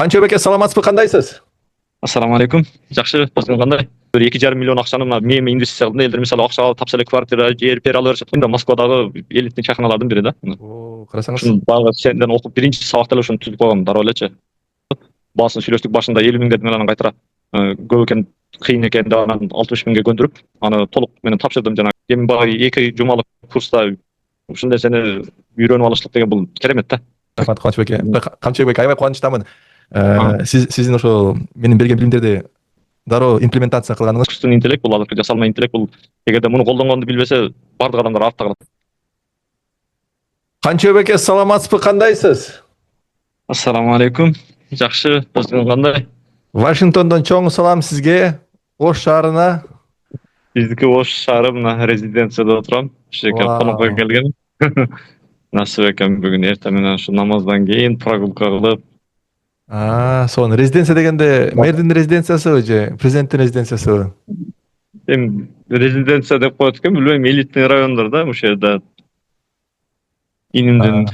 Канчебек саламатсызбы, кандайсыз? Assalamu alaikum. Жакшы, өзүң кандай? 2,5 миллион акчаны мына меми инвестиция кылды. Элдер мисалы акча алып, тапса эле квартира, жер, пер алып беришет. Мында Москвадагы элитный чайханалардын бири да. Карасаңыз. Ушуну багы сенден окуп биринчи сабакта эле ушуну түзүп койгон дароо элечи. Баасын сүйлөштүк башында 50 миң дедим, анан кайтара көп экен, кыйын экен деп анан 60 миңге көндүрүп, аны толук менен тапшырдым жана. Эми багы 2 жумалык курста ушул нерсени үйрөнүп алыштык деген бул керемет да. Рахмат Канчебек, аябай кубанычтамын. Сиздин ошо менин берген билимдерди дароо имплементация кылганыңыз. Искусственный интеллект бул азыркы жасалма интеллект бул эгерде муну колдонгонду билбесе, бардык адамдар артта калат. Канчебек саламатсызбы, кандайсыз? Assalamu alaikum. Жакшы, өзүң кандай? Вашингтондон чоң салам сизге, Ош шаарына. Биздики Ош шаары мына резиденцияда отурам. Ушул жерге конокко келгем. Насып экен бүгүн эртең менен ушу намаздан кийин прогулка кылып. Сонун резиденция дегенде мэрдин резиденциясыбы же президенттин резиденциясыбы? Эми резиденция деп коет экен, билбейм, элитный райондор да ушул жерде. Инимдин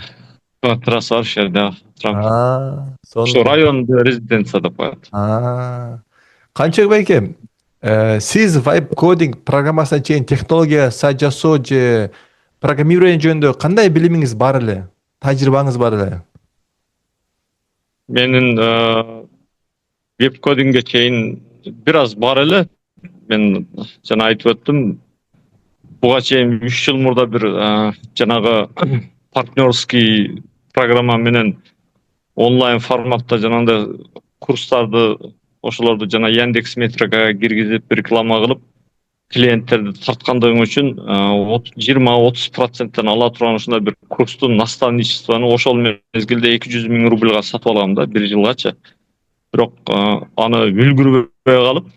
квартирасы бар ушул жерде турам. Ошо райондо резиденция деп коет. Канчебек эке, сиз vibe coding программасына чейин технология сайт жасоо же программирование жөнүндө кандай билимиңиз бар эле? Тажрыйбаңыз бар эле? Менин веб-кодингге чейин бир аз бар эле. Мен жана айтып өттүм, буга чейин 3 жыл мурда бир жанагы партнерский программа менен онлайн форматта жанагындай курстарды, ошолорду жана Яндекс Метрикага киргизип реклама кылып, клиенттерди тарткандыгым үчүн 20-30% ала турган ушундай бир курстун наставничествону ошол мезгилде 200 миң рубльга сатып алгам да, 1 жылгачы. Бирок аны үлгүрбөй калып,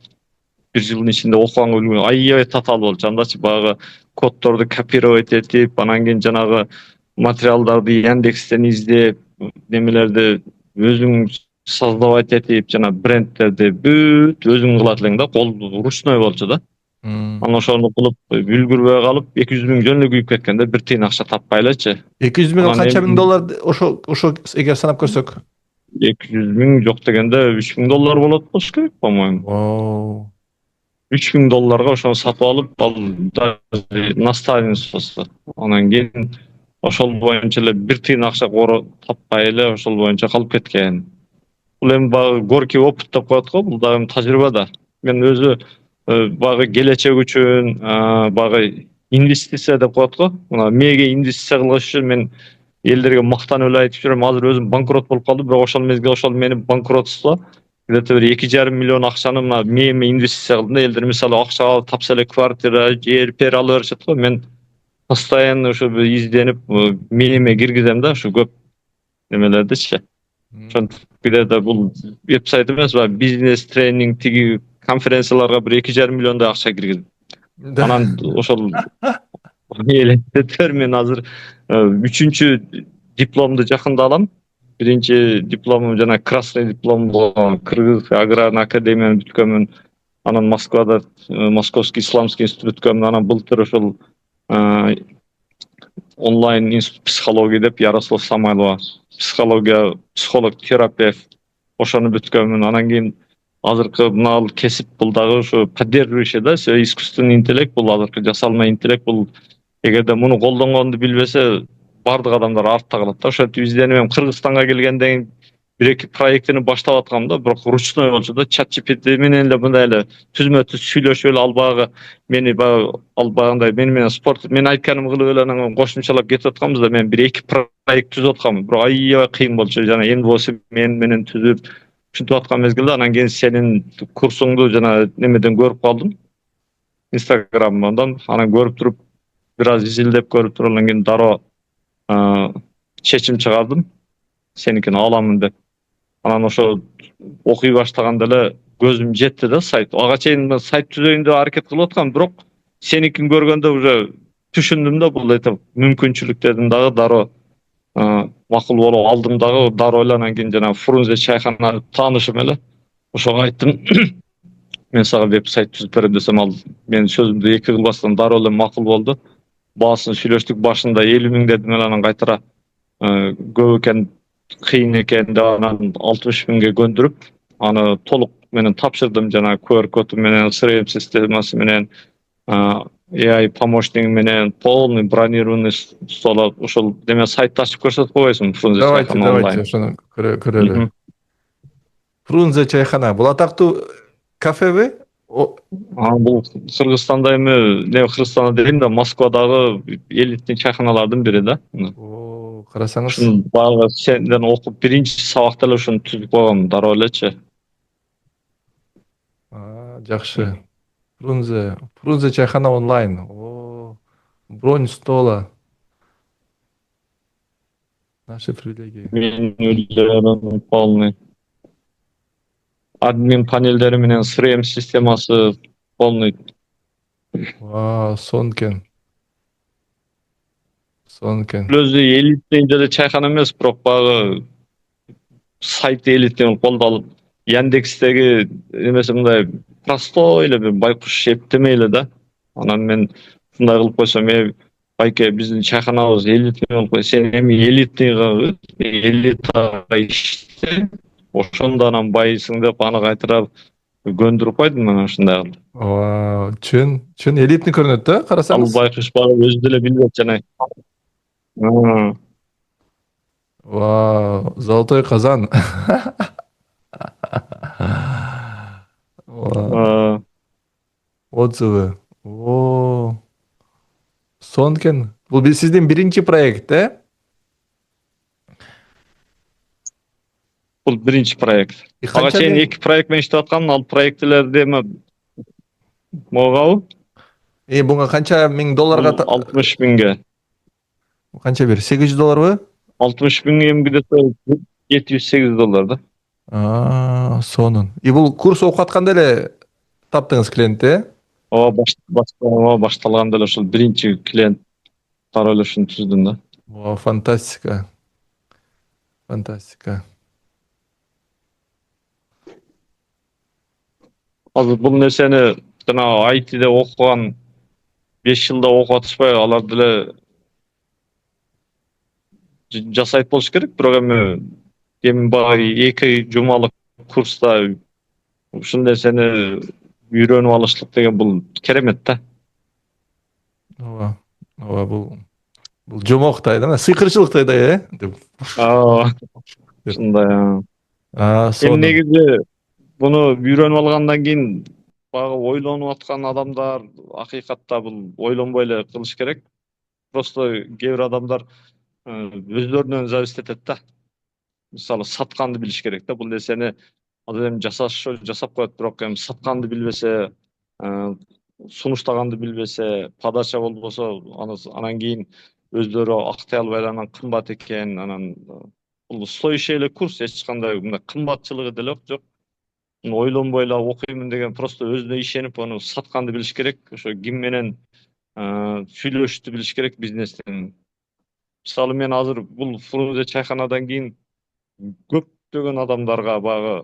1 жылдын ичинде окуганга үлгүрбөй, аябай татаал болчу. Андачы багы коддорду копировать этип, анан кийин жанагы материалдарды Яндекстен издеп, немелерди өзүң создавать этип, жана брендтерди бүт өзүң кылат элең да, кол ручной болчу да. Анан ошону кылып үлгүрбөй калып, 200 миң жөн эле күйүп кеткен да, бир тыйын акча таппай элечи. 200 миң канча миң доллар ошо эгер санап көрсөк? 200 миң жок дегенде 3 миң доллар болот болуш керек, по-моему. 3 миң долларга ошону сатып алып, ал наставничествосу. Анан кийин ошол боюнча эле бир тыйын акча таппай эле ошол боюнча калып кеткен. Бул эми багы горький опыт деп коет го, бул дагы тажрыйба да. Мен өзү багы келечек үчүн, багы инвестиция деп коет го. Мына меге инвестиция кылыш үчүн мен элдерге мактанып эле айтып жүрөм, азыр өзүм банкрот болуп калдым, бирок ошол мезгил ошол мени банкротство где-то 2,5 миллион акчаны мына меме инвестиция кылдым да, элдер мисалы акча алып, тапса эле квартира, жер, пер алып беришет го. Мен постоянно ошо изденип меме киргизем да, ушу көп немелердичи. Ошентип бирде бул веб-сайт эмес, бизнес тренинг тиги конференцияларга бир 2,5 миллиондой акча киргиздим. Анан ошол элестетер мен азыр 3-чү дипломду жакында алам. Биринчи дипломум жана красный диплом болгон, Кыргыз аграрный академияны бүткөнмүн. Анан Москвада Московский исламский институт бүткөнмүн. Анан былтыр ошол онлайн институт психология деп Ярослав Самойлова, психология, психолог, терапевт ошону бүткөнмүн. Анан кийин азыркы мына кесип бул дагы ошо поддерживающий да, искусственный интеллект бул азыркы жасалма интеллект бул эгерде муну колдонгонду билбесе, бардык адамдар артта калат да. Ошентип изденем. Кыргызстанга келгенден бир-эки проектини баштап аткам да, бирок ручной болчу да. ChatGPT менен эле мындай эле түзмө-түз сүйлөшүп эле ал багы мени ал багындай мени менен спорт мен айтканымды кылып эле анан кошумчалап кетип атканбыз да. Мен 1-2 проект түзүп аткам, бирок аябай кыйын болчу. Жана эми болсо мен менен түзүп ушинтип аткан мезгилде анан кийин сенин курсуңду жана немеден көрүп калдым. Инстаграмдан анан көрүп туруп бир аз изилдеп көрүп туруп анан кийин дароо чечим чыгардым. Сеникини аламын деп. Анан ошо окуй баштаганда эле көзүм жетти да сайт. Ага чейин сайт түзөйүн деп аракет кылып аткам, бирок сеникин көргөндө уже түшүндүм да, бул мүмкүнчүлүктөрдүн дагы дароо макул болуп алдым дагы дароо эле. Анан кийин жана Фрунзе чайхана таанышым эле. Ошого айттым, мен сага веб-сайт түзүп берем десем, ал менин сөзүмдү эки кылбастан дароо эле макул болду. Баасын сүйлөштүк, башында 50 миң дедим эле, анан кайтара көп экен kıyın eken de anан 60 binge göndürüp anı toluk menen tapşırdım jana QR kodu menen CRM системасы менен AI помощник менен полный бронированный стол ошол деме сайтты ачып көрсөтүп койбойсуңбу Фрунзе чайхана Давайте онлайн. ошону көрөлү. Фрунзе чайхана. Бул атактуу кафеби? Бул Кыргызстанда эми не Кыргызстанда дейм да Москвадагы элитный чайханалардын бири да. Карасаңыз. Ушуну баягы сенден окуп биринчи сабакта эле ушуну түзүп койгом, дароо элечи. Жакшы. Фрунзе чайхана онлайн. Бронь стола. Наши привилегии. Менюлерин полный. Админ панелдери менен CRM системасы полный. Сонкен. Өзү элитный деле чайхана эмес, бирок баягы сайт элитный колдолуп, Яндекстеги эмесе мындай простой эле бир байкуш эптеме эле да. Анан мен мындай кылып койсом, байке биздин чайханабыз элитный болуп кой, сен эми элитага иште, ошондо анан байысың деп аны кайтара көндүрүп койдум мен ушундай кылып. Чын элитный көрүнөт да, Ал карасаңыз. байкуш баягы өзү деле билбейт жана. Золотой казан. Отзывы. Сонкен. Бул сиздин биринчи проект, Бул биринчи проект. Ага чейин 2 проект менен иштеп аткам, ал проектлерди эми могабы? Буга канча миң долларга? 60 миңге. Канча бир? $800 бы? 60 миң эми где-то $708 да. Сонун. Бул курс окуп атканда эле таптыңыз клиентти, Башталганда эле ошол биринчи клиент тароо эле ушуну түздүм да. Фантастика. Азыр бул нерсени жана IT'де окуган 5 жылда окуп атышпай, алар деле жасайт болуш керек, бирок эми баягы 2 жумалык курста ушул нерсени үйрөнүп алышлык деген бул керемет да. Бул жомоктай да, сыйкырчылыктай да, Ушундай. Эми негизи буну үйрөнүп алгандан кийин баягы ойлонуп аткан адамдар акыйкатта бул ойлонбой эле кылыш керек. Просто кээ бир адамдар өздөрүнөн зависит этет да. Мисалы сатканды билиш керек да. Бул нерсени азыр эми жасап коет, бирок эми сатканды билбесе, сунуштаганды билбесе, подача болбосо, анан кийин өздөрү актай албай анан кымбат экен, анан бул стоящий эле курс, эч кандай мындай кымбатчылыгы деле жок. Ойлонбой эле окуймун деген, просто өзүнө ишенип аны сатканды билиш керек. Ошо ким менен сүйлөшүштү билиш керек бизнестен. Мисалы мен азыр бул Фрунзе чайханадан кийин көптөгөн адамдарга баягы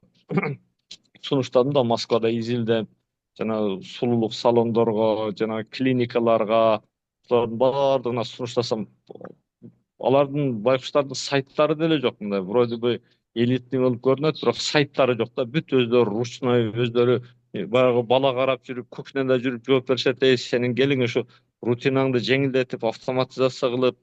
сунуштадым да, Москвада изилдеп, жана сулуулук салондорго, жана клиникаларга, булардын баардыгына сунуштасам, алардын байкуштардын сайттары деле жок, мындай вроде бы элитный болуп көрүнөт, бирок сайттары жок да, бүт өздөрү ручной, өздөрү баягы бала карап жүрүп, кухняда жүрүп жооп беришет, сенин келиң ушу рутинаңды жеңилдетип, автоматизация кылып,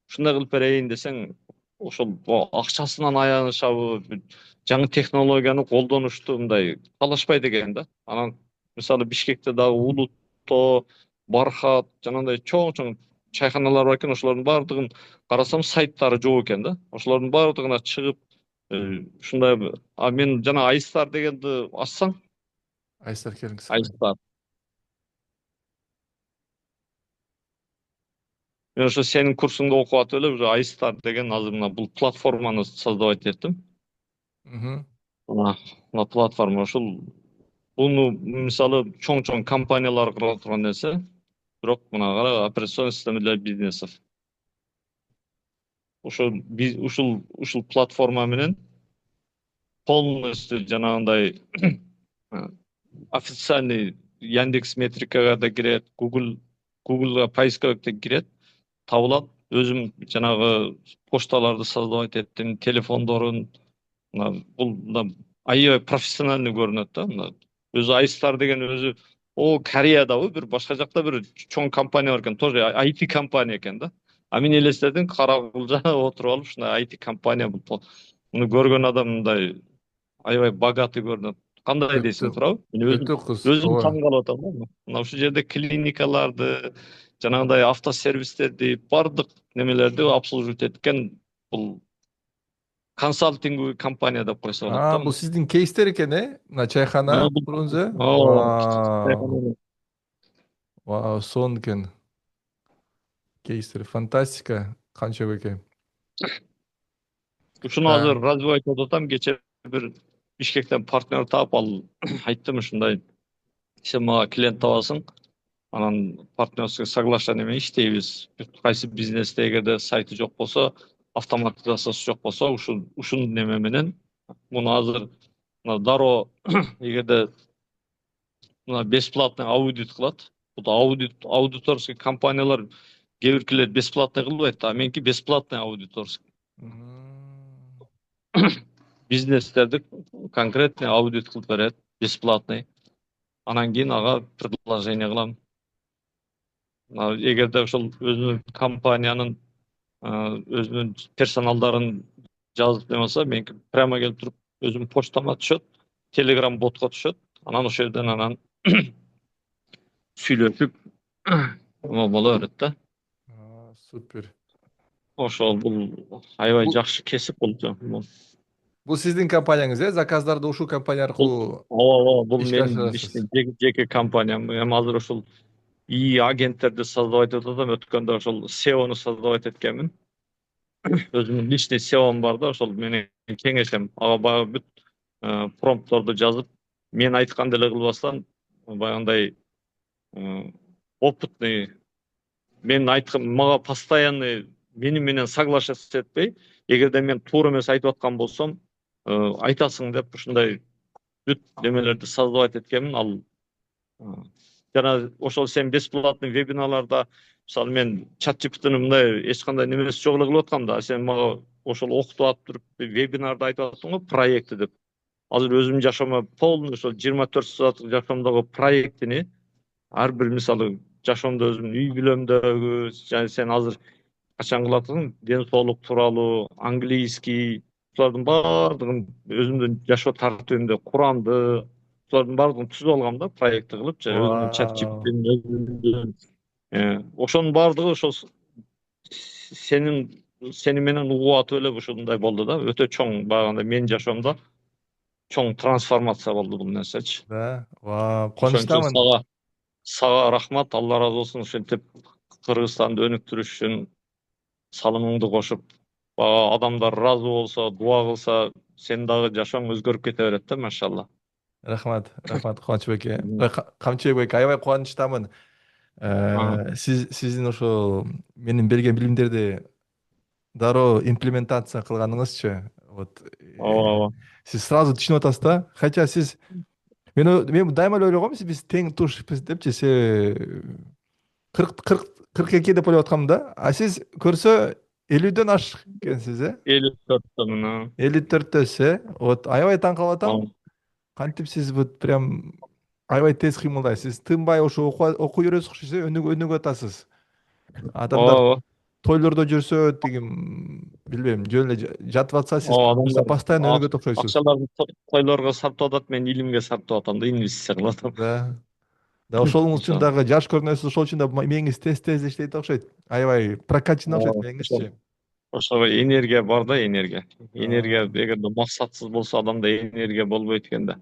ушундай кылып берейин десең, ошол акчасынан аянышабы, жаңы технологияны колдонушту мындай талашпайт экен да. Анан мисалы Бишкекте дагы Улуто, Бархат, жанагындай чоң чайханалар бар экен, ошолордун баардыгын карасам сайттары жок экен да. Ошолордун баардыгына чыгып, ушундай мен жана Айстар дегенди ачсаң, Айстар келиңиз. Айстар. Мен ошо сенин курсуңда окуп атып эле уже Айстар деген азыр мына бул платформаны создавать этим. Мына платформа ушул буну мисалы чоң компаниялар кыла турган нерсе, бирок мына кара операционный система для бизнесов. Ушул платформа менен полностью жанагындай официальный Яндекс Метрикага да кирет, Google'га поисковикте кирет, табылат, өзүм жанагы почталарды создавать эттим, телефондорун. Бул аябай профессиональный көрүнөт да. Өзү Айстар деген өзү Кореядабы бир башка жакта бир чоң компания бар экен, тоже IT компания экен да. А мен элестедим Каракулда отуруп алып ушундай IT компания муну көргөн адам мындай аябай богатый көрүнөт. Кандай Өтө дейсиң, туурабы? Мен өзүм өтө кыз. өзүм Ооба. таң калып атам да. Мына ушул жерде клиникаларды, жанагындай автосервистерди, бардык немелерди обслуживать эткен бул консалтинговый компания деп койсо болот да Бул муну. сиздин кейстер экен, Мына чайхана курууңуз, Вау. Бул Вау, сонун экен. Кейстер фантастика. Канча экен. ушуну азыр развивать этип атам. Кечээ бир Бишкектен партнер таап, ал айттым ушундай: сен мага клиент табасың, анан партнерский соглашение менен иштейбиз. Кайсы бизнесте эгерде сайты жок болсо, автоматизациясы жок болсо, ушул неме менен муну азыр мына дароо эгерде мына бесплатный аудит кылат. Бул аудиторский компаниялар кээ биркилер бесплатный кылбайт, а меники бесплатный аудиторский. Бизнестерди конкретный аудит кылып берет, бесплатный. Анан кийин ага предложение кылам. Эгерде ошол өзүнүн компаниянын өзүнүн персоналдарын жазып болсо, меники прямо келип туруп өзүмдүн почтама түшөт, Telegram ботко түшөт. Анан ошол жерден анан сүйлөшүп боло берет да. Супер. Ошол бул аябай Бул жакшы кесип болчу. бул сиздин компанияңыз, Заказдарды ушул компания Бул аркылуу ооба, бул ишке менин ашырасыз. жеке компаниям. Эми азыр ошол ИИ агенттерди создавать этип атам. Өткөндө ошол SEOну создавать эткенмин. Өзүмдүн личный SEOм бар да, ошол менен кеңешем. Ага баягы бүт промптторду жазып, мен айтканды эле кылбастан, баягындай опытный, мен айткан мага постоянный мени менен соглашаться этпей, эгерде мен туура эмес айтып аткан болсом, айтасың деп ушундай бүт немелерди создавать эткенмин. Ал жана ошол сен бесплатный вебинарларда, мисалы мен чат GPT'ни мындай эч кандай немеси жок эле кылып аткам да, сен мага ошол окутуп атып туруп вебинарды айтып аттың го, проекти деп. Азыр өзүмдүн жашоомо полный ошол 24 сааттык жашоомдогу проектини ар бир, мисалы жашоомдо өзүмдүн үй бүлөмдөгү, жана сен азыр качан кылып атасың, ден соолук тууралуу, английский, булардын баардыгын өзүмдүн жашоо тартибимде курамды, булардын баардыгын түзүп алгам да, проекти кылып, же өзүмдүн чат Вау. GPT'нин өзүнүн ошонун баардыгы ошол сени менен угуп атып эле ушундай болду да. Өтө чоң, баягындай менин жашоомдо чоң трансформация болду бул нерсечи. Вау, Ошон үчүн кубанычтамын. сага рахмат, Алла ыраазы болсун. Ушинтип Кыргызстанды өнүктүрүш үчүн салымыңды кошуп, адамдар ыраазы болсо, дуа кылса, сенин дагы жашооң өзгөрүп кете берет да, машалла. Рахмат, Кубанычбек эке. Камчыбек эке, аябай кубанычтамын. Сиздин ошол менин берген билимдерди дароо имплементация кылганыңызчы. Вот Ооба. сиз сразу түшүнүп атасыз да. Хотя сиз мен дайыма эле ойлогом, биз тең тушпуз депчи. 40 42 деп ойлоп аткам да. А сиз көрсө 50дөн ашык экенсиз, 54 54дөсүз, Вот аябай таң калып атам. Кантип сиз вот прям аябай тез кыймылдайсыз. Тынбай ошо окуй бересиз, окшойсуз, өнүгүп атасыз. Адамдар Ооба. тойлордо жүрсө, тиги билбейм, жөн эле жатып атса, сиз просто Адамдар постоянно өнүгөт окшойсуз. акчаларын тойлорго сарптап атат, мен илимге сарптап атам да, инвестиция кылып атам. Да, ошолуңуз үчүн дагы жаш көрүнөсүз, ошол үчүн да мээңиз тез иштейт окшойт. Аябай прокачан окшойт мээңизчи. Ошого энергия бар да, энергия. Энергия эгерде максатсыз болсо, адамда энергия болбойт экен да.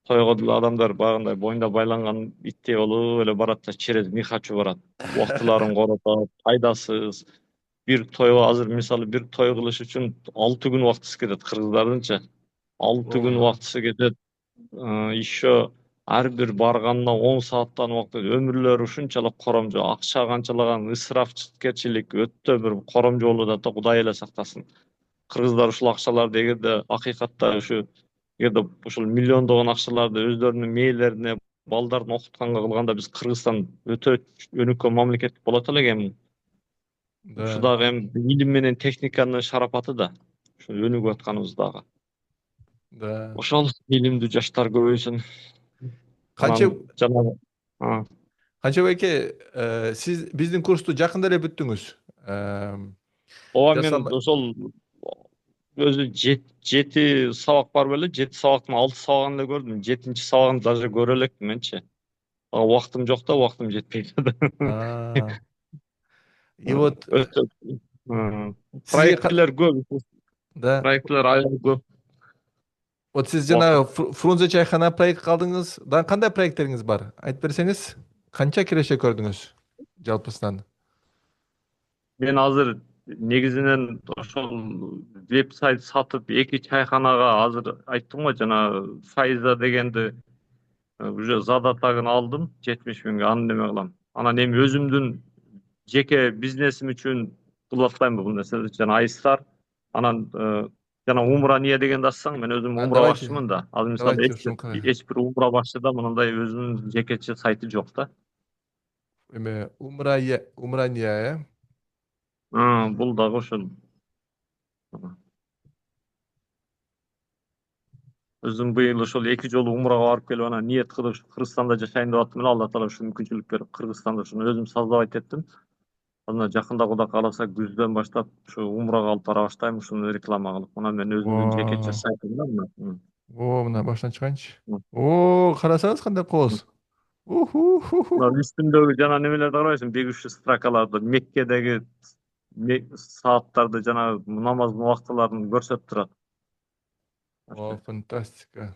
Тойго деле адамдар баягындай боюнда байланган иттей болуп эле барат да, через не хочу барат. Убактыларын коротот, пайдасыз. Бир тойго азыр мисалы бир той кылыш үчүн 6 күн убактысы кетет кыргыздардынча. 6 күн убактысы кетет. Еще ар бир барганына 10 сааттан убакыт, өмүрлөрү ушунчалык коромжу, акча канчалаган ысырафчылык өтө бир коромжу болуп атат да, Кудай эле сактасын. Кыргыздар ушул акчаларды эгерде акыйкатта эгерде ушул миллиондогон акчаларды өздөрүнүн мээлерине, балдарын окутканга кылганда, биз Кыргызстан өтө өнүккөн мамлекет болот элек эми. Ушу Да, дагы эми илим менен техниканын шарапаты да. Ушу өнүгүп атканыбыз дагы. да. Ошол илимдүү жаштар көбөйсүн. Канче Анан жанагы а, Канча байке, сиз биздин курсту жакында эле бүттүңүз. Эм, ооба мен Жасалма. ошол өзү жети сабак бар беле, жети сабактын алты сабагын эле көрдүм. Жетинчи сабагын даже көрө элекмин менчи. Убактым жок да, убактым жетпей да. А, и вот Өтө м, сизге проектилер көп, да. проектилер аябай көп. Вот сиз Убакыт. жана Фрунзе чайхана проект калдыңыз. Да, кандай проекттериңиз бар? Айтып берсеңиз, канча киреше көрдүңүз жалпысынан? Мен азыр негизинен ошол веб-сайт сатып эки чайханага азыр айттым го жана Файза дегенди уже задатагын алдым 70 000ге, аны неме кылам. Анан эми өзүмдүн жеке бизнесим үчүн кылып аткайм бул нерселерди жана Айстар. Анан жана умра ние дегенди ачсаң, мен өзүм А, умра башчымын да. Азыр мисалы давайте ушуну кылайлы. эч бир умра башчыда мындай өзүнүн жекече сайты жок да. Эме Умрания, э? Бул дагы ошол өзүм быйыл ошол эки жолу умрага барып келип анан ниет кылып ушу Кыргызстанда жашайын деп аттым эле. Алла таала ушул мүмкүнчүлүк берип Кыргызстанда ушуну өзүм создавать эттим. Анан жакында Кудай кааласа күздөн баштап ушу умрага алып бара баштайм, ушуну реклама кылып. Мына мен өзүмдүн жекече О, сайтым да мына. мына баштан чыгайынчы. М, О, карасаңыз кандай м. кооз. Мына Уху. үстүндөгү жана немелерди карабайсыңбы? Бегущий строкаларды, Меккедеги сааттарды жана намаздын убактыларын көрсөтүп турат. О, фантастика.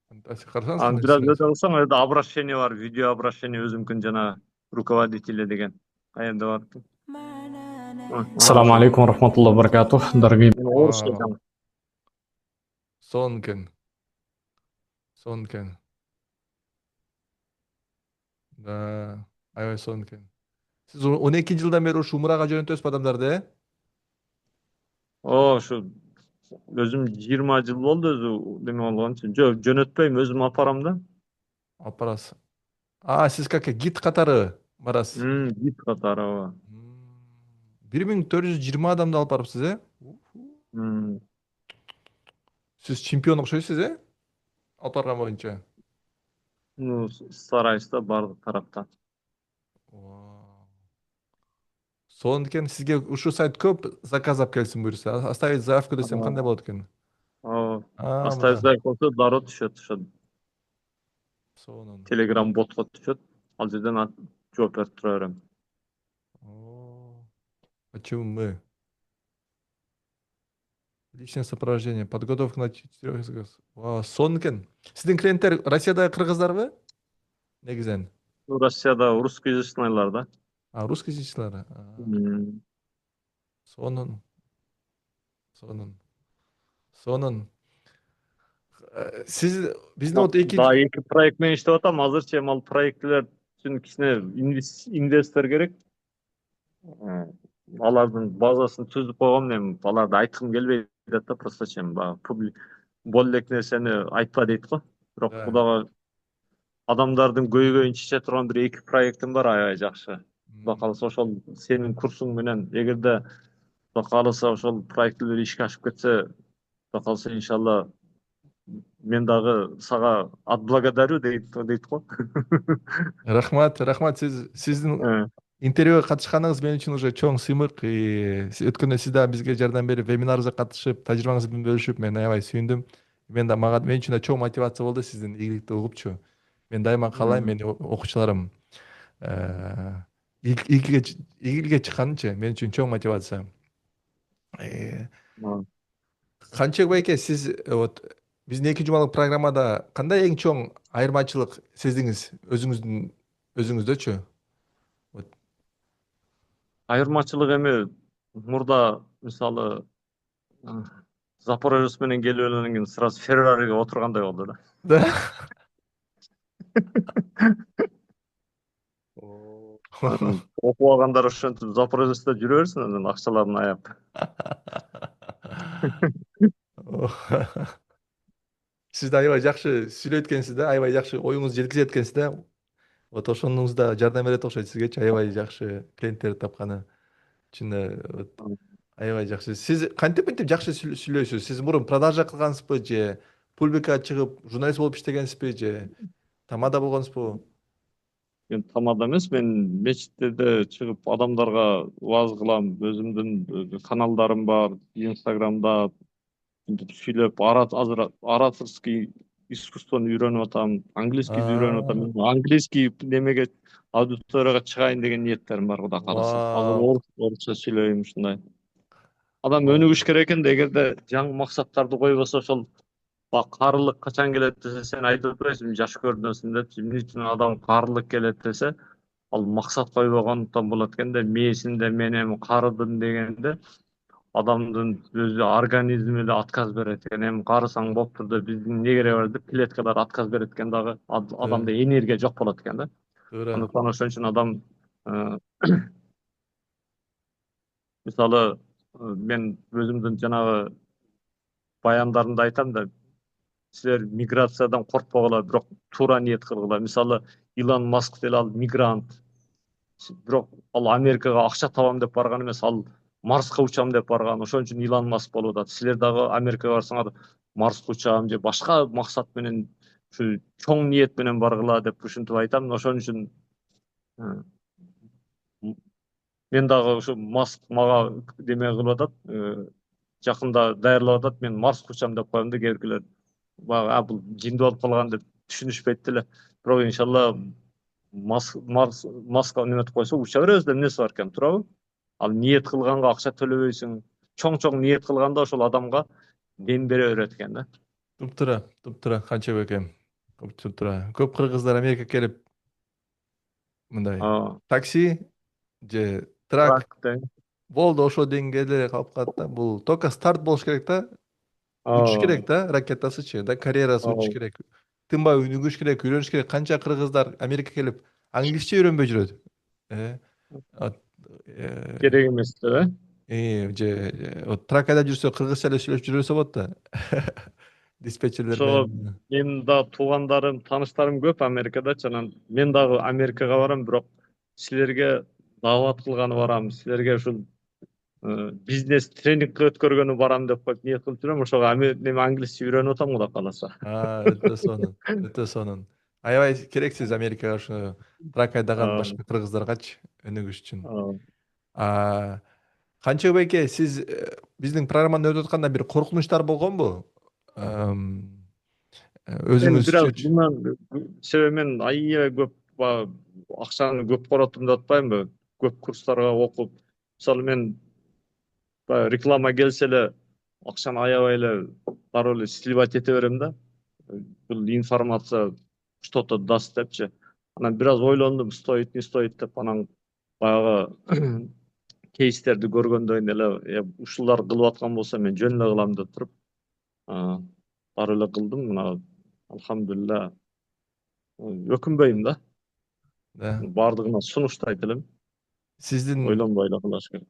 Фантастика. Карасаңыз Анан кандай бир аз чын. өтө калсаң, ал жерде обращение бар, видео обращение өзүмкүн жана руководителя деген. Каерде бар экен? Мына Ассаламу ошол. алейкум рахматуллахи баракатух, дорогие. Мен орусча Вау. жазам. Сонкен. Сонкен. Да. Аябай сонкен. Сиз 12 жылдан бери ушу умрага жөнөтөсүзбү адамдарды, э? Ушу өзүм 20 жыл болду өзү неме болгончу. Жок, жөнөтпөйм, өзүм алып барам да. Алып барасыз. А, сиз как гид катары барасыз. Гид катары ооба. 1420 адамды алып барыпсыз, э? М, Сиз чемпион окшойсуз, э? Алып барган боюнча. Ну, стараюсь да бардык тараптан. Вау. Сонун экен. Сизге ушул сайт көп заказ алып келсин буюрса. Оставить заявку десем кандай болот экен? Ооба. А, Оставить мына. лайк болсо дароо түшөт ошо. Сонун. Telegram ботко түшөт. Ал жерден жооп берип тура берем. О, почему мы? Личное сопровождение. Подготовка на 4 языках. Вау, сонун экен. Сиздин клиенттер Россиядагы кыргыздарбы? Негизинен. Ну, Россияда русскоязычныйлар да. А, русскоязычныйлар. М, Сонун. Сонун. Сонун. Сиз биздин вот эки Да, эки проект менен иштеп атам. Азырча эми ал проектилер үчүн кичине инвестор керек. Алардын базасын түзүп койгом, эми аларды айткым келбей атат да, просто чем баягы бул элек нерсени айтпа дейт го. Бирок да. Кудайга адамдардын көйгөйүн чече турган бир эки проектим бар аябай жакшы. Кудай М, кааласа ошол сенин курсуң менен эгерде Кудай кааласа ошол проектилер ишке ашып кетсе, Кудай кааласа иншалла мен дагы сага отблагодарю дейт го. Рахмат, рахмат. Сиздин Э, интервьюга катышканыңыз мен үчүн уже чоң сыймык. Өткөндө сиз дагы бизге жардам берип, вебинарыбызга катышып, тажрыйбаңызды менен бөлүшүп, мен аябай сүйүндүм. Мен үчүн да чоң мотивация болду сиздин ийгиликти угупчу. Мен дайыма каалайм м, менин окуучуларым ийгиликке чыкканынчы мен үчүн чоң мотивация. Э, м. Канчек байке, сиз вот биздин 2 жумалык программада кандай эң чоң айырмачылык сездиңиз өзүңүздөчү? Вот. Айырмачылык эми мурда мисалы м, Запорожец менен келип эленден кийин сразу Феррариге отургандай болду да. Да. Анан окуп алгандар ошентип Запорожецте жүрө берсин анан акчаларын аяп. Сиз да аябай жакшы сүйлөйт экенсиз да, аябай жакшы оюңузду жеткизет экенсиз да. Вот ошонуңуз да жардам берет окшойт сизгечи, аябай жакшы клиенттерди тапканы. Чын аябай жакшы. Сиз кантип мынтип жакшы сүйлөйсүз? Сиз мурун продажа кылгансызбы же публикага чыгып журналист болуп иштегенсизби же тамада болгонсузбу? Мен тамада эмес, мен мечиттерде чыгып адамдарга вааз кылам. Өзүмдүн каналдарым бар, Инстаграмда сүйлөп, азыр ораторский искусствону үйрөнүп атам, английскийди үйрөнүп атам. А, Мен английский немеге аудиторияга чыгайын деген ниеттерим бар, Кудай кааласа. Азыр вау. орусча сүйлөйм ушундай. Адам Вау. өнүгүш керек экен да, эгерде жаңы максаттарды койбосо ошол карылык качан келет десе, сен айтып отурасың, жаш көрүнөсүң депчи. Эмне үчүн адам карылык келет десе, ал максат койбогондуктан болот экен да. Мээсинде мен эми карыдым дегенде адамдын өзү организми эле отказ берет экен. Эми карысаң болуптур деп биздин эмнеге бар деп клеткалар отказ берет экен дагы. Адамда энергия жок болот экен да. Туура. Андыктан ошон үчүн адам э, мисалы мен өзүмдүн жанагы баяндарымда айтам да, силер миграциядан коркпогула, бирок туура ниет кылгыла. Мисалы Илон Маск деле ал мигрант. Бирок ал Америкага акча табам деп барган эмес, ал Марска учам деп барган. Ошон үчүн Илон Маск болуп атат. Силер дагы Америкага барсаңар Марска учам же башка максат менен ушу чоң ниет менен баргыла деп ушинтип айтам. Ошон үчүн э, мен дагы ушу Маск мага деме кылып атат, жакында даярдап атат. Мен Марска учам деп коем да, кээ баягы бул жинди болуп калган деп түшүнүшпөйт деле. Бирок иншалла Маска неметип койсо уча беребиз да, эмнеси бар экен, туурабы? Ал ниет кылганга акча төлөбөйсүң. Чоң ниет кылганда ошол адамга дем бере берет экен да. Туптура Канчебек экен. Туптура. Көп кыргыздар Америкага келип мындай такси же трак Трак тең. болду ошол деңгээлде калып калат да. Бул только старт болуш керек да. Учуш керек да, ракетасычы, да, карьерасы учуш керек. Тынбай өнүгүш керек, үйрөнүш керек. Канча кыргыздар Америкага келип англисче үйрөнбөй жүрөт. Э, от, Керек эмес да. вот трак айдап жүрсө кыргызча эле сүйлөп жүрөсө болот да. Диспетчерлер Ошого менен. менин да туугандарым, тааныштарым көп Америкадачы. Анан мен дагы Америкага барам, бирок силерге даават кылганы барам, силерге ушул бизнес тренинг өткөргөнү барам деп коюп ниет кылып жүрөм. Ошого неме англисче үйрөнүп атам, Кудай кааласа. Өтө сонун. Өтө сонун. Аябай керексиз Америкага ушу трак айдаган башка кыргыздаргачы өнүгүш үчүн. А, Канчыбек эке, сиз биздин программаны өтүп атканда бир коркунучтар болгонбу? Мен бир аз Өзүңүзчү. мындан себеби мен аябай көп акчаны көп коротtum деп атпаймынбы? Көп курстарга окуп, мисалы мен реклама келсе эле акчаны аябай эле дароо эле сливать эте берем да. Бул информация что-то даст депчи. Анан бир аз ойлондум, стоит, не стоит деп. Анан баягы кейстерди көргөндөн эле ушулар кылып аткан болсо мен жөн эле кылам деп туруп дароо эле кылдым. Мына алхамдулилля өкүнбөйм да. Да. Бардыгына сунуштайт элем. Сиздин Ойлонбой эле кылыш керек.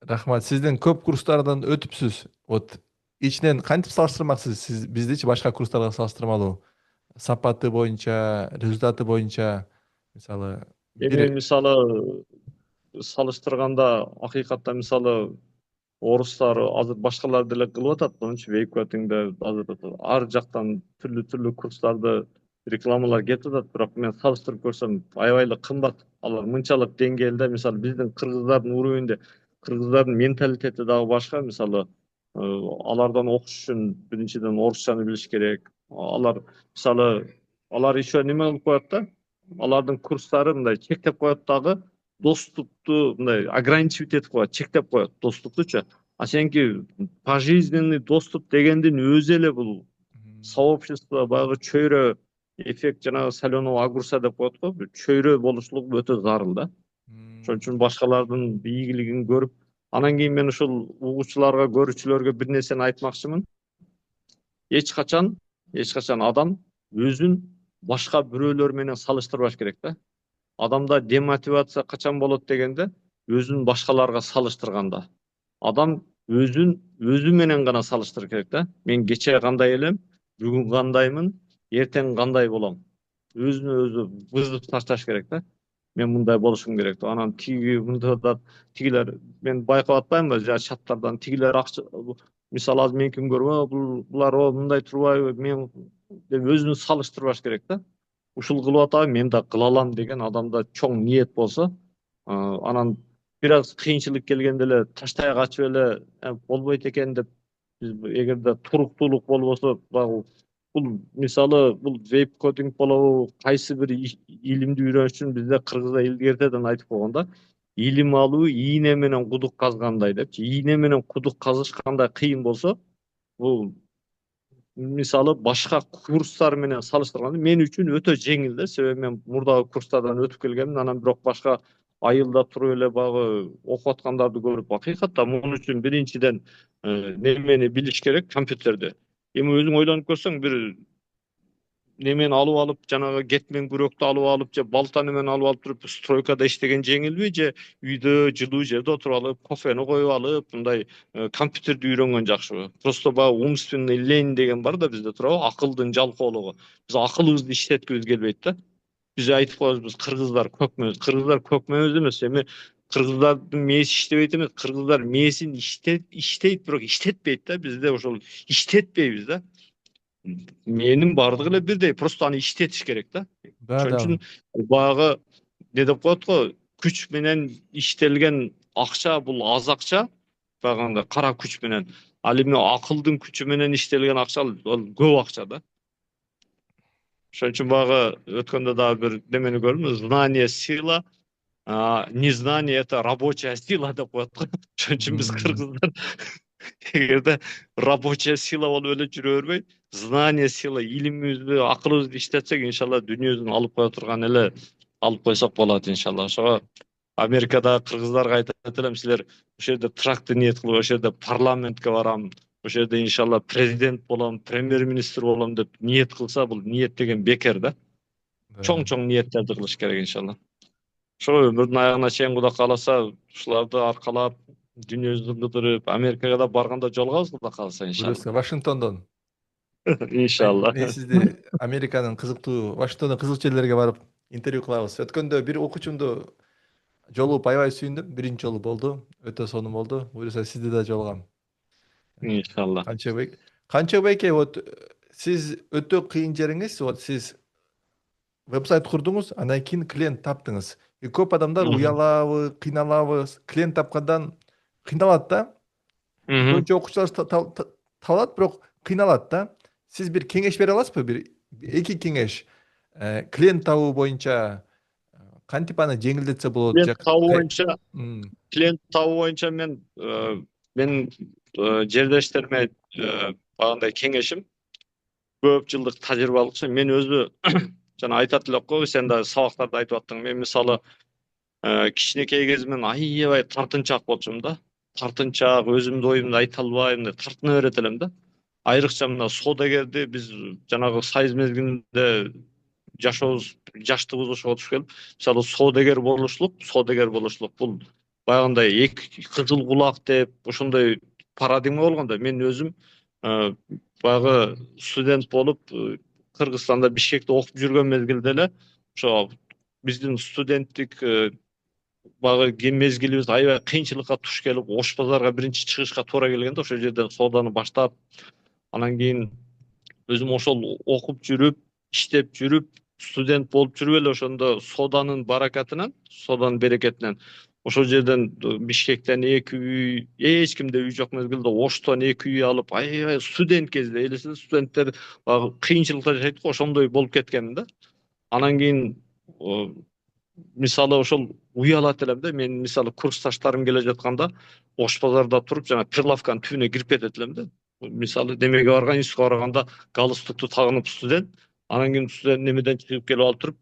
рахмат. Сиздин көп курстардан өтүпсүз. Вот ичинен кантип салыштырмаксыз? Сиз биздичи башка курстарга салыштырмалуу? Сапаты боюнча, результаты боюнча, мисалы, Эми бир мисалы салыштырганда акыйкатта мисалы орустар азыр башкалар деле кылып атат, мончу вейкватингде азыр ар жактан түрлүү курстарды рекламалар кетип атат, бирок мен салыштырып көрсөм аябай эле кымбат. Алар мынчалык деңгээлде, мисалы биздин кыргыздардын уровенде, кыргыздардын менталитети дагы башка. Мисалы алардан окуш үчүн биринчиден орусчаны билиш керек. Алар мисалы алар еще неме кылып коет да, алардын курстары мындай чектеп коет дагы, доступту мындай ограничивать этип коет, чектеп коет доступтучу. А сеники пожизненный доступ дегендин өзү эле бул сообщество, баягы чөйрө эффект, жанагы соленого огурца деп коет го, чөйрө болушулук өтө зарыл да. Ошон үчүн башкалардын ийгилигин көрүп, анан кийин мен ушул угуучуларга, көрүүчүлөргө бир нерсени айтмакчымын. Эч качан адам өзүн башка бирөөлөр менен салыштырбаш керек да. Адамда демотивация качан болот дегенде, өзүн башкаларга салыштырганда. Адам өзү менен гана салыштырыш керек да. Мен кечээ кандай элем, бүгүн кандаймын, эртең кандай болом. Өзүнө өзү бызып ташташ керек да. мен мындай болушум керек деп. Анан тиги мындай тигилер мен байкап атпаймынбы, чаттардан тигилер акча, мисалы азыр меникин көрүп, булар мындай турбайбы, мен деп өзүн салыштырбаш керек да. Ушул кылып атабы, мен да кыла алам деген адамда чоң ниет болсо, анан бир аз кыйынчылык келгенде эле таштай качып эле болбойт экен деп, биз эгерде туруктуулук болбосо, бул мисалы бул вейп кодинг болобу, кайсы бир илимди үйрөнүш үчүн бизде кыргызда илгертеден айтып койгон да, илим алуу ийне менен кудук казгандай депчи. Ийне менен кудук казыш кандай кыйын болсо, бул мисалы башка курстар менен салыштырганда мен үчүн өтө жеңил да. Себеби мен мурдагы курстардан өтүп келгенмин. Анан бирок башка айылда туруп эле баягы окуп аткандарды көрүп, акыйкатта муну үчүн биринчиден немени билиш керек, компьютерди. Эми өзүң ойлонуп көрсөң, бир немени алып, жанагы кетмен күрөктү алып, же балтаны менен алып туруп стройкада иштеген жеңилби, же үйдө жылуу жерде отуруп алып, кофени коюп алып, мындай компьютерди үйрөнгөн жакшыбы? Просто баягы умственный лень деген бар да бизде, туурабы? Акылдын жалкоолугу. Биз акылыбызды иштеткибиз келбейт да. Биз айтып коебуз, биз кыргыздар көкмөбүз. Кыргыздар көкмөбүз эмес. Эми кыргыздардын мээси иштебейт эмес, кыргыздар мээсин иштейт, бирок иштетпейт да. Бизде ошол иштетпейбиз да. Мээнин бардыгы эле бирдей, просто аны иштетиш керек да. Да, Ошон да. үчүн баягы не деп коет го, күч менен иштелген акча бул аз акча, баягы кара күч менен. Ал эми акылдын күчү менен иштелген акча ал көп акча да. Ошон үчүн баягы өткөндө дагы бир немени көрдүм, знание сила, незнание это рабочая сила деп коет го. Ошон үчүн биз кыргыздар эгерде рабочая сила болуп эле жүрө бербей, знание сила, илимибизди, акылыбызды иштетсек, иншалла дүйнөдүн алып кое турган эле алып койсок болот иншалла. Ошого Америкадагы кыргыздарга айтат элем, силер ошол жерде тракты ниет кылып, ошол жерде парламентке барам, ошол жерде иншалла президент болом, премьер-министр болом деп ниет кылса, бул ниет деген бекер да. Чоң ниеттерди кылыш керек иншалла. Ошо өмүрдүн аягына чейин Кудай кааласа, ушуларды аркалап, дүйнөбүздү кыдырып, Америкага да барганда жолугабыз, Кудай кааласа иншалла. Буюрса Вашингтондон. Иншалла. Мен сизди Американын кызыктуу, Вашингтондон кызык жерлерге барып интервью кылабыз. Өткөндө бир окуучумду жолугуп аябай сүйүндүм. Биринчи жолу болду. Өтө сонун болду. Буюрса сизди да жолугам. Иншалла. Канчыбек байке, вот сиз өтө кыйын жериңиз, вот сиз вебсайт курдуңуз, андан кийин клиент таптыңыз. Көп адамдар уялабы, кыйналабы, клиент тапкандан кыйналат да. Көбүнчө окуучулар табылат, бирок кыйналат да. Сиз бир кеңеш бере аласызбы? Бир эки кеңеш. Клиент табуу боюнча кантип аны жеңилдетсе болот? Клиент табуу боюнча мен жердештериме багындай кеңешим, көп жылдык тажрыйбалыкчы. Мен өзү жана айтат элек го, сен да сабактарда айтып аттың. Мен мисалы кичинекей кезимден аябай тартынчаак болчумун да. Тартынчаак, өзүмдүн оюмду айта албайм, тартына берет элем да. Айрыкча мына соодагерди биз жанагы сайыз мезгилинде жаштыгыбыз ошого туш келип, мисалы соодагер болушулук бул баягындай кызыл кулак деп ошондой парадигма болгондо, мен өзүм баягы студент болуп Кыргызстанда Бишкекте окуп жүргөн мезгилде эле ошо биздин студенттик баягы мезгилибиз аябай кыйынчылыкка туш келип, Ош базарга биринчи чыгышка туура келгенде, ошол жерден сооданы баштап, анан кийин өзүм ошол окуп жүрүп, иштеп жүрүп, студент болуп жүрүп эле ошондо сооданын баракатынан, сооданын берекетинен ошол жерден Бишкектен 2 үй, эч кимде үй жок мезгилде Оштон 2 үй алып, аябай студент кезде, элесиз студенттер кыйынчылыкта жашайт го, ошондой болуп кеткенмин да. Анан кийин мисалы ошол уялат элем да. Мен мисалы курсташтарым келе жатканда Ош базарда туруп, жана прилавканын түбүнө кирип кетет элем да. Мисалы демеге барган, институтка барганда галстукту тагынып студент, анан кийин студент немеден чыгып келип алып туруп,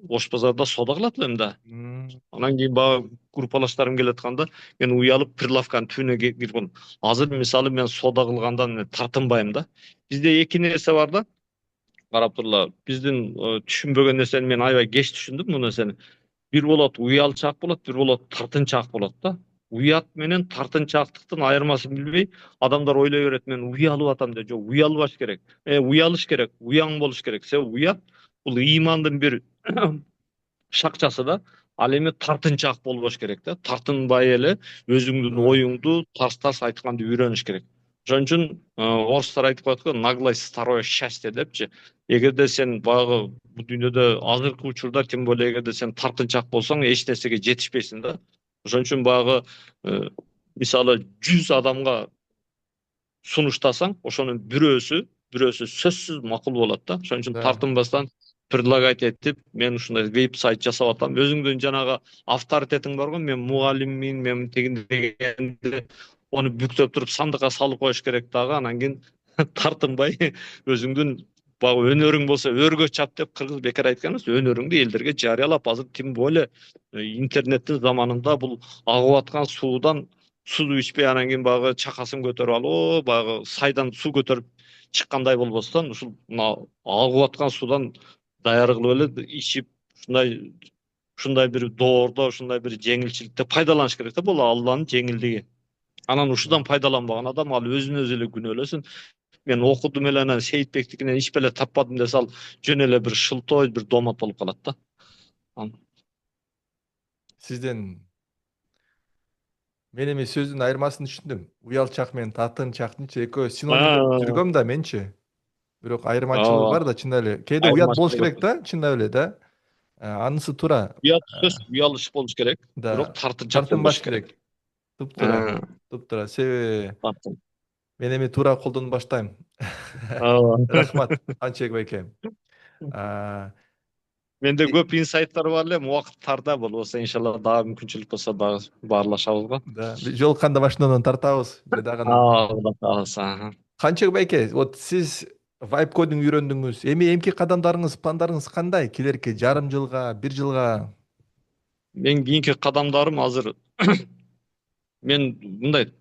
Ош базарда соода кылат элем да. Анан кийин баягы группалаштарым келатканда мен уялып прилавканын түбүнө кирип калдым. Азыр мисалы мен соода кылгандан тартынбайм да. Бизде эки нерсе бар да. Карап турла, биздин түшүнбөгөн нерсени мен аябай кеч түшүндүм бул нерсени. Бир болот уялчаак болот, бир болот тартынчаак болот да. Уят менен тартынчаактыктын айырмасын билбей, адамдар ойлой берет, мен уялып атам деп. Жок, уялбаш керек. Уялыш керек, уяң болуш керек. Себеби уят бул ыймандын бир шакчасы да. Ал эми тартынчаак болбош керек да. Тартынбай эле өзүңдүн оюңду тарс айтканды үйрөнүш керек. Ошон үчүн орустар айтып коет го, наглость второе счастье депчи. Эгерде сен баягы бул дүйнөдө азыркы учурда, тем более эгерде сен тартынчаак болсоң, эч нерсеге жетишпейсиң да. Ошон үчүн баягы мисалы 100 адамга сунуштасаң, ошонун бирөөсү сөзсүз макул болот да. Ошон үчүн Да. тартынбастан предлагать этип, мен ушундай веб-сайт жасап атам. Өзүңдүн жанагы авторитетиң бар го, мен мугалиммин, мен тегин дегенди, оны бүктөп туруп сандыкка салып коюш керек дагы. Анан кийин тартынбай өзүңдүн баягы өнөрүң болсо өргө чап деп кыргыз бекер айткан эмес, өнөрүңдү элдерге жарыялап, азыр тем более интернеттин заманында бул агып аткан суудан суу ичпей, анан кийин баягы чакасын көтөрүп алып, баягы сайдан суу көтөрүп чыккандай болбостон, ушул мына агып аткан суудан даяр кылып эле ичип, ушундай бир доордо, ушундай бир жеңилчиликте пайдаланыш керек да. Бул Алланын жеңилдиги. Анан ушудан пайдаланбаган адам ал өзүн өзү эле күнөөлөсүн. Мен окудум эле, анан Сейитбектикинен ич беле таппадым десе, ал жөн эле бир шылтоо, бир домат болуп калат да. Сизден мен эми сөздүн айырмасын түшүндүм. Уялчак менен тартынчактынчы экөө синоним деп жүргөм да менчи. Бирок айырмачылыгы бар да, чын эле. Кээде уят болуш керек да, чындап эле да. Анысы туура. Уят сөз, уялыш болуш керек, бирок Да, тартынчаак болбош тартынбаш керек. керек. Туптуура. Туптуура. Себеби мен эми туура колдонуп баштайм. Рахмат, Канчыбек байке. Менде көп инсайттар бар эле, убакыт тарда, болбосо иншалла дагы мүмкүнчүлүк болсо дагы баарлашабыз го. Да, жолукканда машинадан тартабыз бир дагы. Кудай кааласа. Канчыбек байке, вот сиз vibe coding үйрөндүңүз. Эми эмки кадамдарыңыз, пландарыңыз кандай? Келерки жарым жылга, бир жылга? Мен кийинки кадамдарым азыр мен мындай,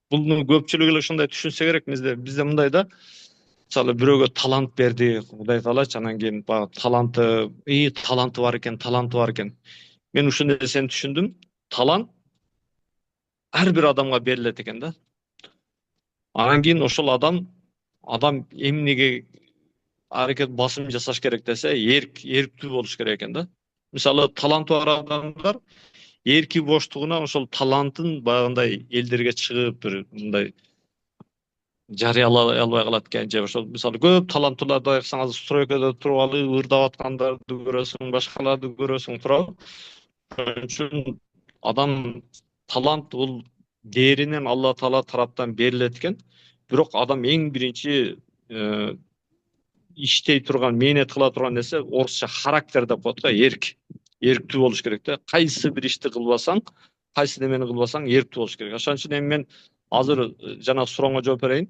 буну көпчүлүк эле ушундай түшүнсө керек. Бизде мындай да, мисалы бирөөгө талант берди, Кудай таалачы, анан кийин баягы таланты бар экен. Мен ушул нерсени түшүндүм. Талант ар бир адамга берилет экен да. Анан кийин ошол адам эмнеге аракет басым жасаш керек десе, эрктүү болуш керек экен да. Мисалы таланты бар адамдар эрки боштугунан ошол талантын баягындай элдерге чыгып, бир мындай жарыялай албай калат экен. Же ошол мисалы көп таланттууларды байкасаң, азыр стройкада туруп алып ырдап аткандарды көрөсүң, башкаларды көрөсүң, туурабы? Ошон үчүн адам талант бул дээринен Алла Таала тараптан берилет экен. Бирок адам эң биринчи иштей турган, мээнет кыла турган нерсе орусча характер деп коет го, эрктүү болуш керек да. Кайсы бир ишти кылбасаң, кайсы немени кылбасаң эрктүү болуш керек. Ошон үчүн эми мен азыр жана сурооңо жооп берейин.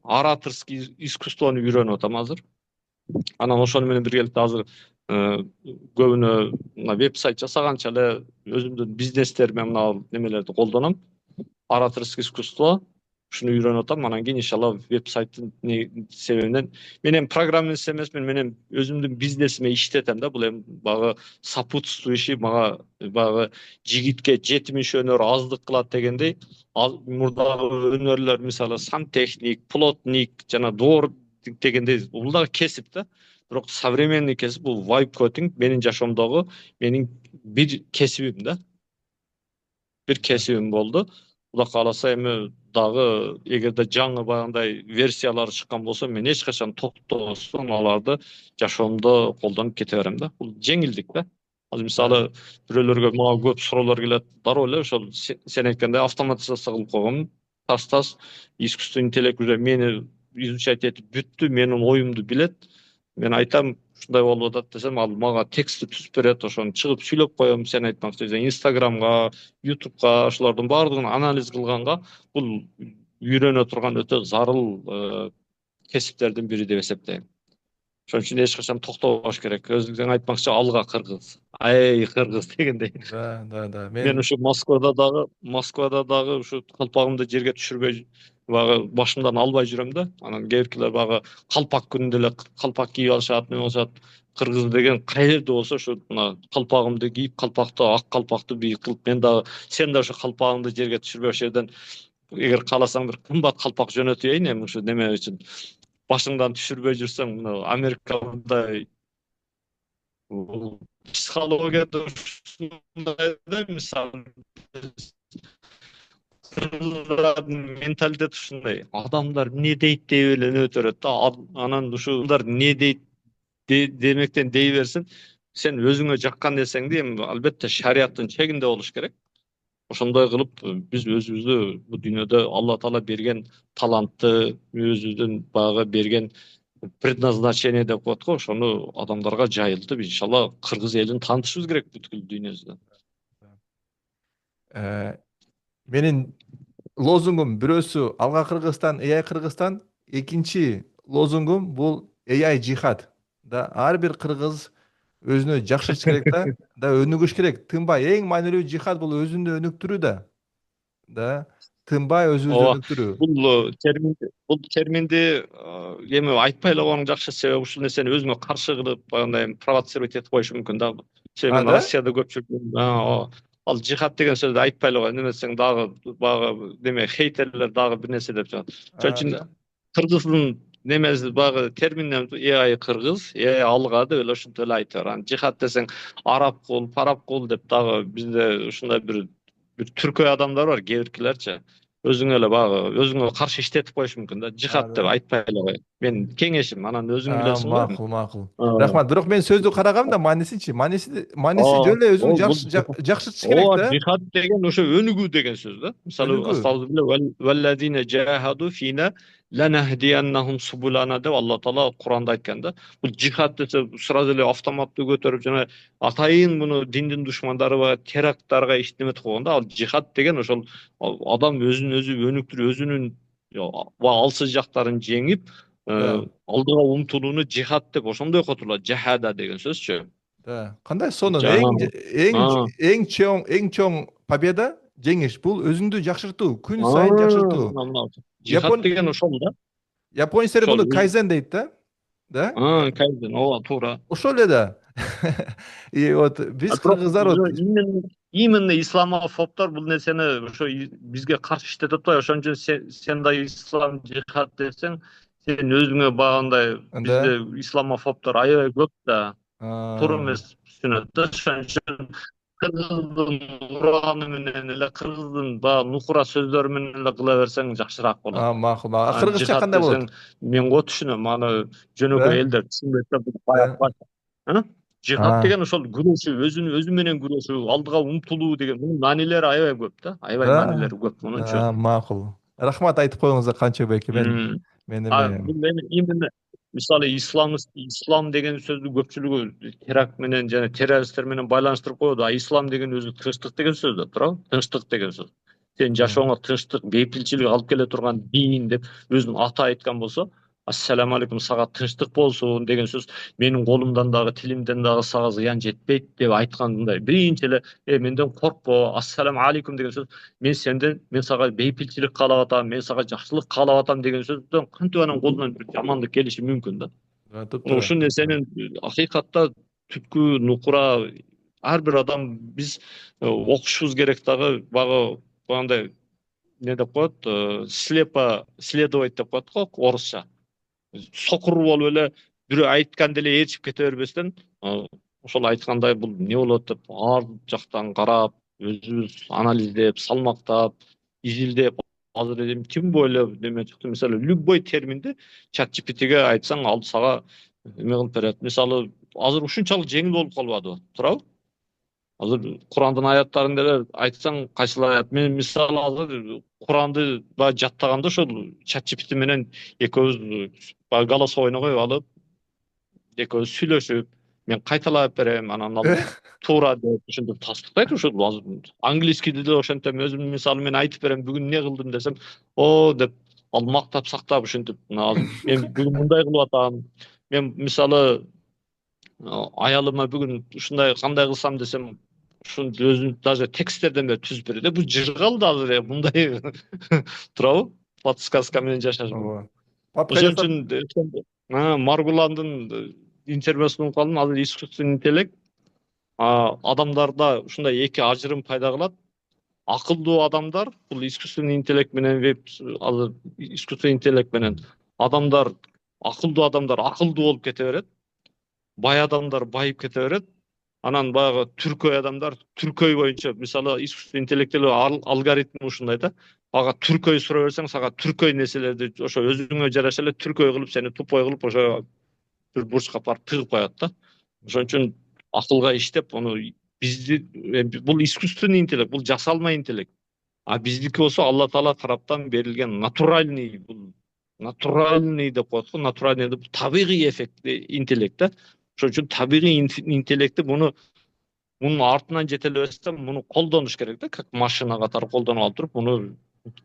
Ораторский искусствону үйрөнүп атам азыр. Анан ошону менен биргеликте азыр көбүнө мына веб-сайт жасаганча эле өзүмдүн бизнестериме мына немелерди колдоном. Ораторский искусство, ушуну үйрөнүп атам. Анан кийин иншалла веб-сайттын себебинен мен эми программист эмесмин, мен өзүмдүн бизнесиме иштетем да. Бул эми баягы сопутствующий, мага баягы жигитке 70 өнөр аздык кылат дегендей, мурдагы өнөрлөр, мисалы сантехник, плотник жана доор дегендей, бул дагы кесип да. Бирок современный кесип бул vibe coding менин жашоомдогу менин бир кесибим да. Бир кесибим болду. Кудай кааласа эми дагы эгерде жаңы баягындай версиялары чыккан болсо, мен эч качан токтобостон аларды жашоомдо колдонуп кете берем да. Бул жеңилдик да. Азыр мисалы бирөөлөргө мага көп суроолор келет. Дароо эле ошол сен айткандай автоматизация кылып койгом. Тас искусственный интеллект уже мени изучать этип бүттү, менин оюмду билет. Мен айтам, ушундай болуп атат десем, ал мага текстти түзүп берет, ошону чыгып сүйлөп коем. Сен айтмакчы, Инстаграмга, Ютубка, ошолордун баардыгын анализ кылганга бул үйрөнө турган өтө зарыл кесиптердин бири деп эсептейм. Ошон үчүн эч качан токтобош керек. Өзүң айтмакчы, алга кыргыз. Ай кыргыз дегендей. Да. Мен ушу Москвада дагы ушу калпагымды жерге түшүрбөй, баягы башымдан албай жүрөм да. Анан кээ биркилер баягы калпак күнүндө эле калпак кийип алышат, мен болсо кыргыз деген кай жерде болсо ушу мына калпагымды кийип, ак калпакты бийик кылып, мен дагы сен да ушу калпагыңды жерге түшүрбөй, ошол жерден эгер кааласаң бир кымбат калпак жөнөтөйүн, эми ушу неме үчүн башыңдан түшүрбөй жүрсөң, мына Америкада Бул психологияда ушундай да, мисалы кыргыздардын менталитети ушундай. Адамдар эмне дейт деп эле өтөрөт да. Анан ушулар эмне дейт демектен дей берсин. Сен өзүңө жаккан нерсеңди эми албетте шариаттын чегинде болуш керек. Ошондой кылып биз өзүбүздү бул дүйнөдө Алла Таала берген талантты, өзүбүздүн багы берген предназначение деп коет го, ошону адамдарга жайылтып, иншалла кыргыз элин таанытышыбыз керек бүткүл дүйнөсүнө. Э, Менин лозунгум бирөөсү алга Кыргызстан, AI Кыргызстан, экинчи лозунгум бул AI жихад. Да ар бир кыргыз өзүнө жакшырыш керек да өнүгүш керек. Тынбай эң маанилүү жихад бул өзүндү өнүктүрүү да тынбай өзүбүздү Ооба, өнүктүрүү. бул терминди эми айтпай эле койгонуң жакшы, себеби ушул нерсени өзүңө каршы кылып баягындай провоцировать этип коюшу мүмкүн да. Себеби мен Да? Россияда көпчүлүк ал жихад деген сөздү айтпай эле кой, немесең дагы баягы неме хейтерлер дагы бир нерсе деп жатат. Ошон үчүн Да. кыргыздын немеси баягы терминден AI кыргыз, AI алга деп эле ушинтип эле айтып бер. Анан жихад десең араб кул деп дагы бизде ушундай бир түркөй адамдар бар, кээ биркилерчи. Өзүңө эле баягы өзүңө каршы иштетип коюшу мүмкүн да. Жихад деп Да. айтпай эле кой. Менин кеңешим, анан өзүң билесиң го эми. Макул. Aa, Рахмат. Бирок мен сөздү карагам да маанисичи. Мааниси aa, жөн эле өзүң бул жакшыртыш керек ооба, да. жихад деген ошо өнүгүү деген сөз да. Мисалы Өнүгүү. астагфирулла валлазина жахаду фина ланахдияннахум субулана деп Алла Таала Куранда айткан да. Бул жихад десе сразу эле автоматтуу көтөрүп жана атайын муну диндин душмандарга, теракттарга иштеметип койгон да. Ал жихад деген ошол адам өзүн өзү өнүктүрүп, өзүнүн алсыз жактарын жеңип, Да. алдыга умтулууну жихад деп ошондой котулат. Жахада деген сөзчү. Да. Кандай сонун Жаңы. эң чоң победа жеңиш бул өзүңдү жакшыртуу, күн сайын жакшыртуу. Мына жихад Япон деген ошол да. японецтер Ошол муну кайзен дейт да. Да? кайден ооба туура. Ошол эле да. И вот биз Бирок кыргыздар вот именно исламофобдор бул нерсени ошо бизге каршы иштетип атпайбы? Ошон үчүн сен да ислам жихад десең, сен өзүңө багандай да. бизде исламофобдор аябай көп да. Туура А, эмес түшүнөт да. Ошон үчүн кыргыздын Кураны менен эле, кыргыздын баягы нукура сөздөрү менен эле кыла берсең жакшыраак болот. макул. Кыргызча Жихад кандай десең, болот? мен го түшүнөм, аны жөнөкөй Да. элдер түшүнбөйт да, бул Да. баягы. Жихад А, деген ошол күрөшүү, өзү менен күрөшүү, алдыга умтулуу деген, мунун маанилери аябай көп да, аябай да. маанилери көп мунунчу. Макул. Рахмат айтып коюңузга Канчыбек байке. Мен эми Бул эми именно мисалы ислам деген сөздү көпчүлүгү теракт менен жана террористтер менен байланыштырып коет. Ислам деген өзү тынчтык деген сөз да, туурабы? Тынчтык деген сөз. Сенин жашооңо тынчтык, бейпилчилик алып келе турган дин деп өзүнүн аты айткан болсо, ассаламу алейкум, сага тынчтык болсун деген сөз, менин колумдан дагы, тилимден дагы сага зыян жетпейт деп айткандай. Биринчи эле менден коркпо, ассаламу алейкум деген сөз, мен сага бейпилчилик каалап атам, мен сага жакшылык каалап атам деген сөздөн кантип анан колунан бир жамандык келиши мүмкүн да. туптура. Ушул нерсенин акыйкатта түпкү нукура ар бир адам биз окушубуз керек дагы, багындай не деп коет, слепо следовать деп коет го орусча. Сокур болуп эле бирөө айтканды эле ээрчип кете бербестен, ошол айткандай бул эмне болот деп ар жактан карап, өзүбүз анализдеп, салмактап, изилдеп, азыр эми тем более неме чыкты. Мисалы любой терминди чат GPTге айтсаң, ал сага эме кылып берет. Мисалы азыр ушунчалык жеңил болуп калбадыбы, туурабы? Азыр Курандын аяттарын деле айтсаң, кайсыл аят? Мен мисалы азыр Куранды баягы жаттаганда ошол чат GPT менен экөөбүз баягы голосовой ойногой алып, экөөбүз сүйлөшүп, мен кайталап берем, анан ал туура деп ушинтип тастыктайт. Ошол азыр английскийди деле ошентем, өзүм мисалы мен айтып берем, бүгүн эмне кылдым десем, о деп ал мактап сактап ушинтип, мына азыр мен бүгүн мындай кылып атам. Мен мисалы аялыма бүгүн ушундай кандай кылсам десем, ушуну өзүм даже тексттерден бери түзүп берет. Бул жыргал да азыр мындай туурабы? Подсказка менен жашаш. Ооба. Папка Ошон жасап. үчүн Маргуландын интервьюсун угуп калдым. Азыр искусственный интеллект адамдарда ушундай эки ажырым пайда кылат. Акылдуу адамдар бул искусственный интеллект менен азыр искусственный интеллект менен адамдар, акылдуу болуп кете берет. бай адамдар байып кете берет. Анан баягы түркөй адамдар түркөй боюнча, мисалы искусственный интеллектилүү алгоритм ушундай да. Ага түркөй сурай берсең, сага түркөй нерселерди ошо өзүңө жараша эле түркөй кылып, сени тупой кылып ошо бир бурчка барып тыгып коет да. Ошон үчүн акылга иштеп, аны бизди бул искусственный интеллект, бул жасалма интеллект. А биздики болсо Алла Таала тараптан берилген натуральный, бул натуральный деп коет го, натуральный деп табигый эффектli интеллект да. Ошон үчүн табигый интеллектти мунун артынан жете элебестен муну колдонуш керек да, как машина катары колдонуп алып туруп, муну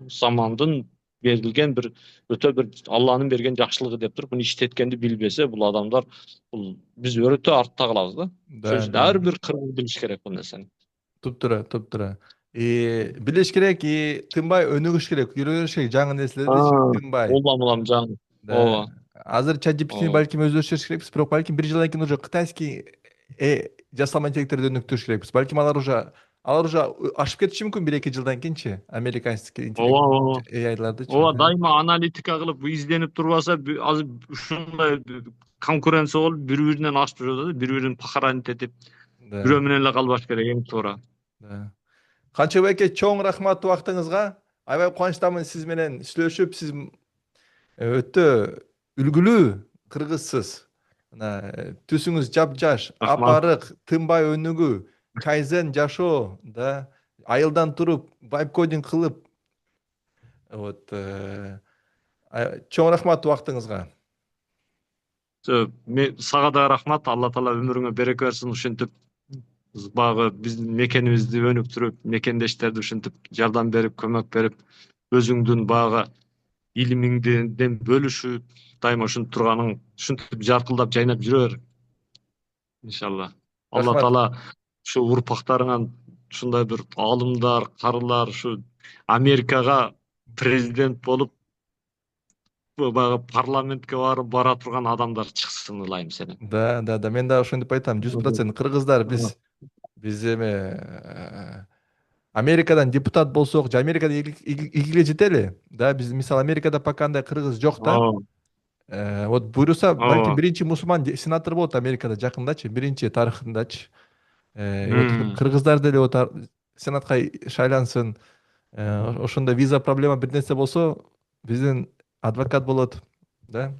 замандын берилген бир өтө бир Алланын берген жакшылыгы деп туруп, муну иштеткенди билбесе, бул адамдар, бул биз өтө артта калабыз да. Ошон үчүн ар бир кыргыз билиш керек бул нерсени. Туптура, туптура. Билиш керек, тынбай өнүгүш керек, үйрөнүш керек жаңы нерселерди тынбай. Улам жаңы. Ооба. Азыр ChatGPT балким өздөштүрүш керекпиз, бирок балким бир жылдан кийин уже кытайский жасалма интеллекттерди өнүктүрүш керекпиз. Балким алар уже ашып кетиши мүмкүн 1-2 жылдан кийинчи, американский интеллект AI'лардычы. Ооба, дайыма аналитика кылып, изденип турбаса, азыр ушундай конкуренция болуп, бири-биринен ашып жүрөт да, бири-бирин похоронить этип, бирөө менен эле калбаш керек, эң туура. Канчыбек эке, чоң рахмат убактыңызга. Аябай кубанычтамын сиз менен сүйлөшүп, сиз өтө үлгүлүү кыргызсыз. Түсүңүз жапжаш, апарык, тынбай өнүгүү, кайзен жашоо, да, айылдан туруп, вайб кодинг кылып. Вот. Чоң рахмат убактыңызга. Сага да рахмат, Алла Таала өмүрүңө береке берсин, ушинтип багы биздин мекенибизди өнүктүрүп, мекендештерди ушинтип жардам берип, көмөк берип, өзүңдүн багы илимиңден бөлүшүп, дайыма ушинтип турганың, ушинтип жаркылдап, жайнап жүрө бер. Иншалла. Алла Таала ушу урпактарыңан ушундай бир аалымдар, карылар, ушу Америкага президент болуп, багы парламентке бара турган адамдар чыксын ылайым сени. Да, мен да ошентип айтам, 100% кыргыздар биз эме Америкадан депутат болсок, же Америкада ийгиле жетели. Да, биз мисалы Америкада пока андай кыргыз жок да. Вот буюрса, балким биринчи мусулман сенатор болот Америкада жакындачы, биринчи тарыхындачы. Кыргыздар деле вот сенатка шайлансын. Ошондо виза проблема бир нерсе болсо, биздин адвокат болот, да.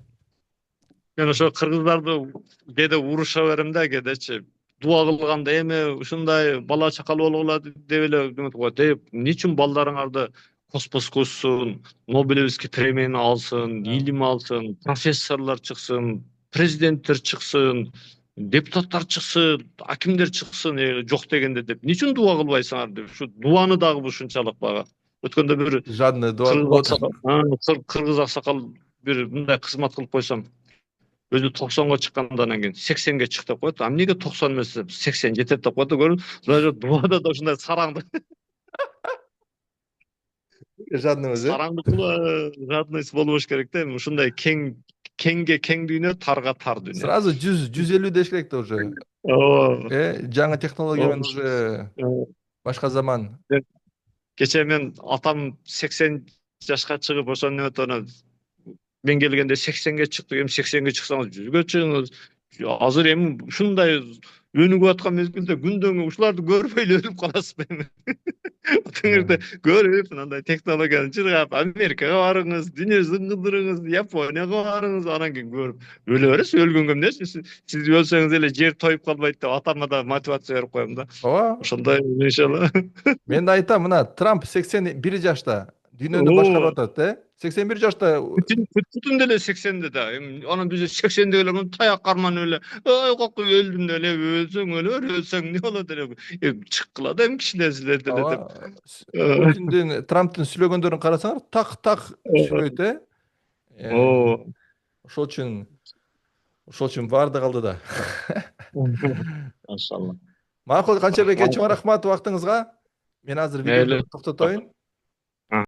Мен ошо кыргыздарды кээде уруша берем да, кээдечи. Дуа кылганда эми ушундай бала чакалуу болгула деп эле коет. Эмне үчүн балдарыңарды космоско учсун, Нобелевский премияны алсын, илим алсын, профессорлор чыксын, президенттер чыксын, депутаттар чыксын, акимдер чыксын, жок дегенде деп. Эмне үчүн дуа кылбайсыңар деп. Ушу дуаны дагы ушунчалык бага. Өткөндө бир жадный дуа кыргыз аксакал бир мындай кызмат кылып койсом, өзү 90га чыккандан кийин 80ге чык деп коет. А эмнеге 90 эмес, 80 жетет деп коет. Көрүн, дуада да ушундай сараңды. Жадный өзү. Жадность болбош керек да. Ушундай кеңге кең дүйнө, тарга тар дүйнө. Сразу 150 деш керек да уже. Жаңы технология менен уже башка заман. Кече мен атам 80 жашка чыгып, ошону өтөнө мен келгенде 80ге чыктык, эми 80ге чыксаңыз 100ге чыгыңыз. Азыр эми ушундай өнүгүп аткан мезгилде күндөн ушуларды көрбөй эле өлүп каласызбы эми? Тыңырды көрүп, мындай технологияны чыргап, Америкага барыңыз, дүйнө зыңгылдырыңыз, Японияга барыңыз, анан кийин көрүп өлө бересиз. Өлгөнгө эмне? Сиз өлсөңүз эле жер тоюп калбайт деп атама да мотивация берип коем да. Ооба. Ошондой иншалла. Мен да айтам, мына Трамп 81 жашта дүйнөнү башкарып атат, 81 жашта. Путин деле 80де да. Анан биз 80де эле таяк карманып эле, ой кокуп өлдүм деле, өлсөң өлө бер, өлсөң эмне болот эле. Чыккыла да эми кичинесилер деле деп. Путиндин, Трамптын сүйлөгөндөрүн карасаңар, так сүйлөйт, Ошол үчүн барды калды да. Машалла. Макул, Канчабек эке, чоң рахмат убактыңызга. Мен азыр видеону токтотоюн.